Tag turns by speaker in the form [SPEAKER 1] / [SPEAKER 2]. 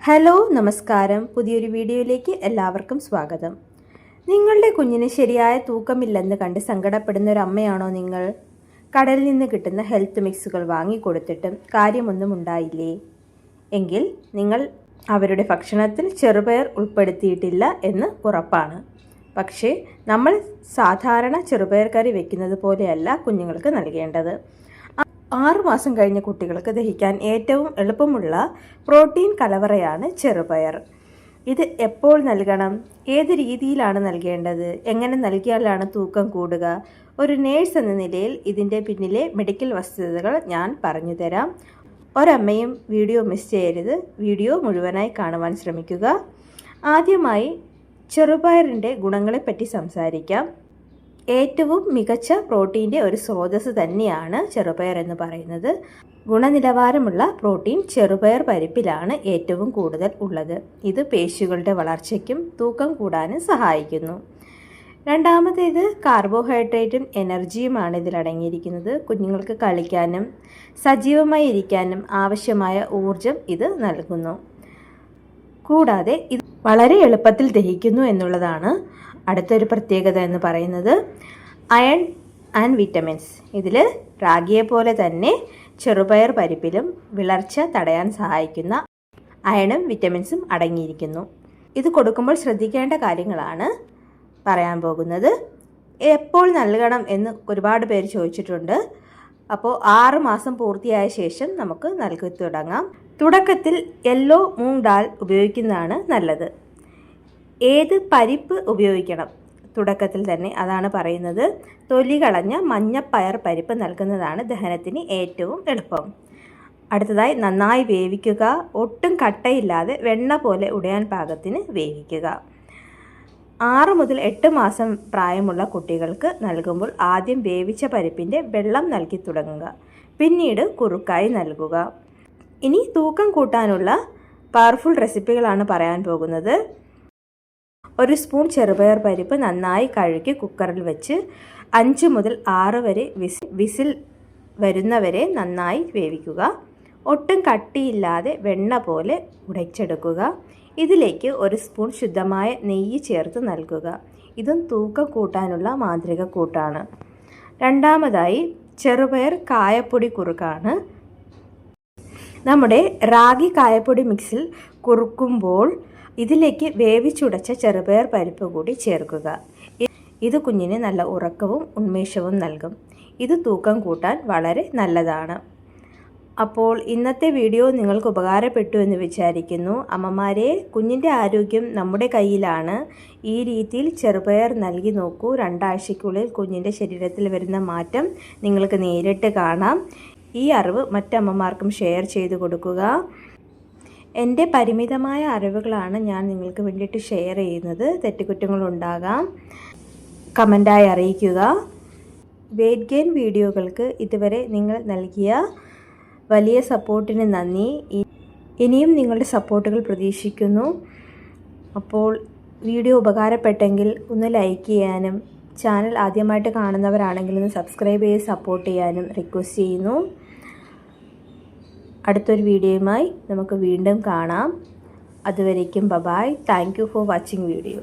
[SPEAKER 1] Hello നമസ്കാരം. പുതിയൊരു വീഡിയോയിലേക്ക് എല്ലാവർക്കും സ്വാഗതം. നിങ്ങളുടെ കുഞ്ഞിന് ശരിയായ തൂക്കമില്ലെന്ന് കണ്ട് സങ്കടപ്പെടുന്ന ഒരു അമ്മയാണോ നിങ്ങൾ? കടലിൽ നിന്ന് കിട്ടുന്ന ഹെൽത്ത് മിക്സുകൾ വാങ്ങിക്കൊടുത്തിട്ടും കാര്യമൊന്നും ഉണ്ടായില്ലേ? എങ്കിൽ നിങ്ങൾ അവരുടെ ഭക്ഷണത്തിൽ ചെറുപയർ ഉൾപ്പെടുത്തിയിട്ടില്ല എന്ന് ഉറപ്പാണ്. പക്ഷേ നമ്മൾ സാധാരണ ചെറുപയർ കറി വെക്കുന്നത് പോലെയല്ല കുഞ്ഞുങ്ങൾക്ക് നൽകേണ്ടത്. 6 മാസം കഴിഞ്ഞ കുട്ടികൾക്ക് ദഹിക്കാൻ ഏറ്റവും എളുപ്പമുള്ള പ്രോട്ടീൻ കലവറയാണ് ചെറുപയർ. ഇത് എപ്പോൾ നൽകണം, ഏത് രീതിയിലാണ് നൽകേണ്ടത്, എങ്ങനെ നൽകിയാലാണ് തൂക്കം കൂടുക? ഒരു നേഴ്സ് എന്ന നിലയിൽ ഇതിൻ്റെ പിന്നിലെ മെഡിക്കൽ വസ്തുതകൾ ഞാൻ പറഞ്ഞു തരാം. ഒരമ്മയും വീഡിയോ മിസ് ചെയ്യരുത്. വീഡിയോ മുഴുവനായി കാണുവാൻ ശ്രമിക്കുക. ആദ്യമായി ചെറുപയറിൻ്റെ ഗുണങ്ങളെപ്പറ്റി സംസാരിക്കാം. ഏറ്റവും മികച്ച പ്രോട്ടീൻ്റെ ഒരു സ്രോതസ്സ് തന്നെയാണ് ചെറുപയർ എന്ന് പറയുന്നത്. ഗുണനിലവാരമുള്ള പ്രോട്ടീൻ ചെറുപയർ പരിപ്പിലാണ് ഏറ്റവും കൂടുതൽ ഉള്ളത്. ഇത് പേശികളുടെ വളർച്ചയ്ക്കും തൂക്കം കൂടാനും സഹായിക്കുന്നു. രണ്ടാമത്തേത് കാർബോഹൈഡ്രേറ്റും എനർജിയുമാണ് ഇതിലടങ്ങിയിരിക്കുന്നത്. കുഞ്ഞുങ്ങൾക്ക് കളിക്കാനും സജീവമായി ഇരിക്കാനും ആവശ്യമായ ഊർജം ഇത് നൽകുന്നു. കൂടാതെ ഇത് വളരെ എളുപ്പത്തിൽ ദഹിക്കുന്നു എന്നുള്ളതാണ് അടുത്തൊരു പ്രത്യേകത എന്ന് പറയുന്നത്. Iron and vitamins. ഇതിൽ റാഗിയെ പോലെ തന്നെ ചെറുപയർ പരിപ്പിലും വിളർച്ച തടയാൻ സഹായിക്കുന്ന അയണും വിറ്റമിൻസും അടങ്ങിയിരിക്കുന്നു. ഇത് കൊടുക്കുമ്പോൾ ശ്രദ്ധിക്കേണ്ട കാര്യങ്ങളാണ് പറയാൻ പോകുന്നത്. എപ്പോൾ നൽകണം എന്ന് ഒരുപാട് പേര് ചോദിച്ചിട്ടുണ്ട്. അപ്പോൾ 6 മാസം പൂർത്തിയായ ശേഷം നമുക്ക് നൽകി തുടങ്ങാം. തുടക്കത്തിൽ യെല്ലോ മൂങ് ദാൽ ഉപയോഗിക്കുന്നതാണ് നല്ലത്. ഏത് പരിപ്പ് ഉപയോഗിക്കണം തുടക്കത്തിൽ തന്നെ അതാണ് പറയുന്നത്. തൊലി കളഞ്ഞ മഞ്ഞപ്പയർ പരിപ്പ് നൽകുന്നതാണ് ദഹനത്തിന് ഏറ്റവും എളുപ്പം. അടുത്തതായി നന്നായി വേവിക്കുക. ഒട്ടും കട്ടയില്ലാതെ വെണ്ണ പോലെ ഉടയാൻ പാകത്തിന് വേവിക്കുക. 6 മുതൽ 8 മാസം പ്രായമുള്ള കുട്ടികൾക്ക് നൽകുമ്പോൾ ആദ്യം വേവിച്ച പരിപ്പിൻ്റെ വെള്ളം നൽകി തുടങ്ങുക. പിന്നീട് കുറുക്കായി നൽകുക. ഇനി തൂക്കം കൂട്ടാനുള്ള പവർഫുൾ റെസിപ്പികളാണ് പറയാൻ പോകുന്നത്. 1 സ്പൂൺ ചെറുപയർ പരിപ്പ് നന്നായി കഴുകി കുക്കറിൽ വെച്ച് 5 മുതൽ 6 വരെ വിസിൽ വരുന്നവരെ നന്നായി വേവിക്കുക. ഒട്ടും കട്ടിയില്ലാതെ വെണ്ണ പോലെ ഉടച്ചെടുക്കുക. ഇതിലേക്ക് 1 സ്പൂൺ ശുദ്ധമായ നെയ്യ് ചേർത്ത് നൽകുക. ഇതും തൂക്കം കൂട്ടാനുള്ള മാന്ത്രിക കൂട്ടാണ്. രണ്ടാമതായി ചെറുപയർ കായപ്പൊടി കുറുക്കാണ്. നമ്മുടെ റാഗി കായപ്പൊടി മിക്സിൽ കുറുക്കുമ്പോൾ ഇതിലേക്ക് വേവിച്ചുടച്ച ചെറുപയർ പരിപ്പ് കൂടി ചേർക്കുക. ഇത് കുഞ്ഞിന് നല്ല ഉറക്കവും ഉന്മേഷവും നൽകും. ഇത് തൂക്കം കൂട്ടാൻ വളരെ നല്ലതാണ്. അപ്പോൾ ഇന്നത്തെ വീഡിയോ നിങ്ങൾക്ക് ഉപകാരപ്പെട്ടു എന്ന് വിചാരിക്കുന്നു. അമ്മമാരെ, കുഞ്ഞിൻ്റെ ആരോഗ്യം നമ്മുടെ കയ്യിലാണ്. ഈ രീതിയിൽ ചെറുപയർ നൽകി നോക്കൂ. 2 ആഴ്ചയ്ക്കുള്ളിൽ കുഞ്ഞിൻ്റെ ശരീരത്തിൽ വരുന്ന മാറ്റം നിങ്ങൾക്ക് നേരിട്ട് കാണാം. ഈ അറിവ് മറ്റമ്മമാർക്കും ഷെയർ ചെയ്ത് കൊടുക്കുക. എൻ്റെ പരിമിതമായ അറിവുകളാണ് ഞാൻ നിങ്ങൾക്ക് വേണ്ടിയിട്ട് ഷെയർ ചെയ്യുന്നത്. തെറ്റുകുറ്റങ്ങളുണ്ടാകാം. കമൻറ്റായി അറിയിക്കുക. വെയ്റ്റ് ഗെയിൻ വീഡിയോകൾക്ക് ഇതുവരെ നിങ്ങൾ നൽകിയ വലിയ സപ്പോർട്ടിന് നന്ദി. ഇനിയും നിങ്ങളുടെ സപ്പോർട്ടുകൾ പ്രതീക്ഷിക്കുന്നു. അപ്പോൾ വീഡിയോ ഉപകാരപ്പെട്ടെങ്കിൽ ഒന്ന് ലൈക്ക് ചെയ്യാനും ചാനൽ ആദ്യമായിട്ട് കാണുന്നവരാണെങ്കിൽ ഒന്ന് സബ്സ്ക്രൈബ് ചെയ്ത് സപ്പോർട്ട് ചെയ്യാനും റിക്വസ്റ്റ് ചെയ്യുന്നു. അടുത്തൊരു വീഡിയോയുമായി നമുക്ക് വീണ്ടും കാണാം. അതുവരേക്കും bye. Thank you for watching video.